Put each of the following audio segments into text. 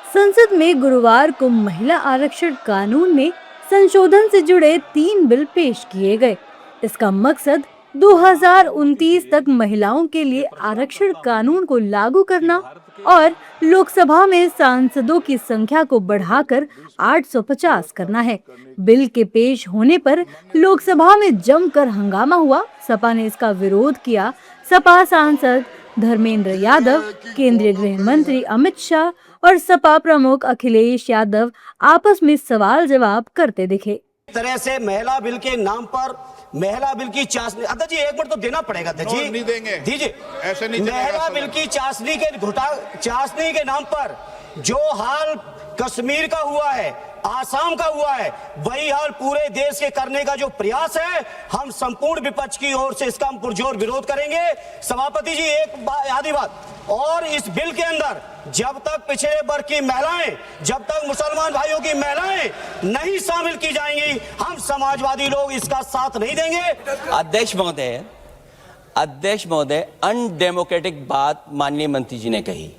संसद में गुरुवार को महिला आरक्षण कानून में संशोधन से जुड़े 3 बिल पेश किए गए। इसका मकसद 2029 तक महिलाओं के लिए आरक्षण कानून को लागू करना और लोकसभा में सांसदों की संख्या को बढ़ाकर 850 करना है। बिल के पेश होने पर लोकसभा में जमकर हंगामा हुआ। सपा ने इसका विरोध किया। सपा सांसद धर्मेंद्र यादव, केंद्रीय गृह मंत्री अमित शाह और सपा प्रमुख अखिलेश यादव आपस में सवाल जवाब करते दिखे। तरह से महिला बिल के नाम पर महिला बिल की चाशनी, अध्यक्ष जी एक मिनट तो देना पड़ेगा अध्यक्ष जी, नहीं देंगे, दीजिए। ऐसे नहीं महिला बिल की चाशनी के नाम पर जो हाल कश्मीर का हुआ है, आसाम का हुआ है, वही हाल पूरे देश के करने का जो प्रयास है, हम संपूर्ण विपक्ष की ओर से इसका हम पुरजोर विरोध करेंगे। सभापति जी एक आधी बात और, इस बिल के अंदर जब तक पिछड़े वर्ग की महिलाएं, जब तक मुसलमान भाइयों की महिलाएं नहीं शामिल की जाएंगी, हम समाजवादी लोग इसका साथ नहीं देंगे। अध्यक्ष महोदय, अनडेमोक्रेटिक बात माननीय मंत्री जी ने कही।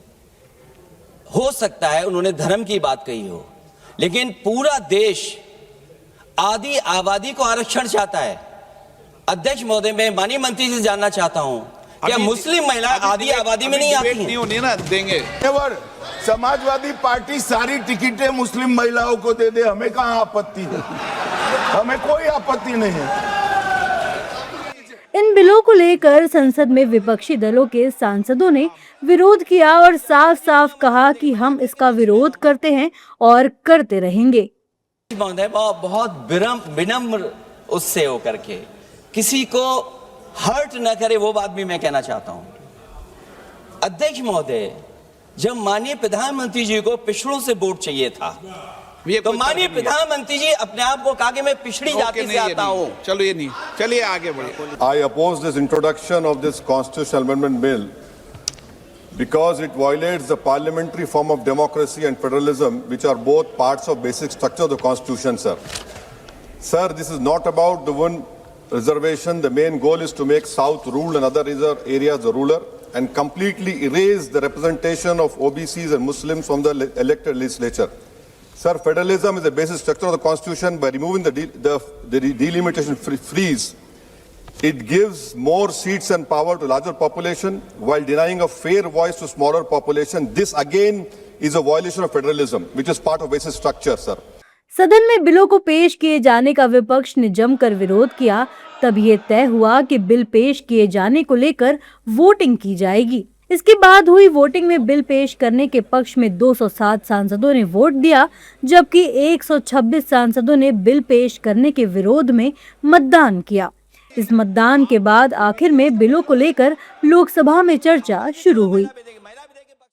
हो सकता है उन्होंने धर्म की बात कही हो, लेकिन पूरा देश आधी आबादी को आरक्षण चाहता है। अध्यक्ष महोदय, मैं माननीय मंत्री से जानना चाहता हूं, क्या मुस्लिम महिला आधी आबादी में नहीं आती हैं? नहीं होनी ना, देंगे। समाजवादी पार्टी सारी टिकटें मुस्लिम महिलाओं को दे दे, हमें कहाँ आपत्ति है, हमें कोई आपत्ति नहीं है। इन बिलों को लेकर संसद में विपक्षी दलों के सांसदों ने विरोध किया और साफ साफ कहा कि हम इसका विरोध करते हैं और करते रहेंगे। महोदय, बहुत विनम्र उससे होकर के किसी को हर्ट न करे, वो बात भी मैं कहना चाहता हूं। अध्यक्ष महोदय, जब माननीय प्रधानमंत्री जी को पिछड़ों से वोट चाहिए था, तो माननीय प्रधानमंत्री जी अपने आप को कहा कि मैं पिछड़ी जाति से आता हूं। चलो ये नहीं, चलिए आगे बढ़िए। I oppose this introduction of this constitutional amendment bill because it violates the parliamentary form of democracy and federalism, which are both parts of basic structure of the constitution, sir. Sir, this is not about the one reservation. The main goal is to make South ruled and other areas ruler and completely erase the representation of OBCs and Muslims from the elected legislature. Sir, federalism is the basic structure of the constitution. By removing the delimitation freeze, it gives more seats and power to larger population while denying a fair voice to smaller population. This again is a violation of federalism, which is part of basic structure, sir. सदन में बिलों को पेश किए जाने का विपक्ष ने जमकर विरोध किया। तब ये तय हुआ कि बिल पेश किए जाने को लेकर वोटिंग की जाएगी। इसके बाद हुई वोटिंग में बिल पेश करने के पक्ष में 207 सांसदों ने वोट दिया, जबकि 126 सांसदों ने बिल पेश करने के विरोध में मतदान किया। इस मतदान के बाद आखिर में बिलों को लेकर लोकसभा में चर्चा शुरू हुई।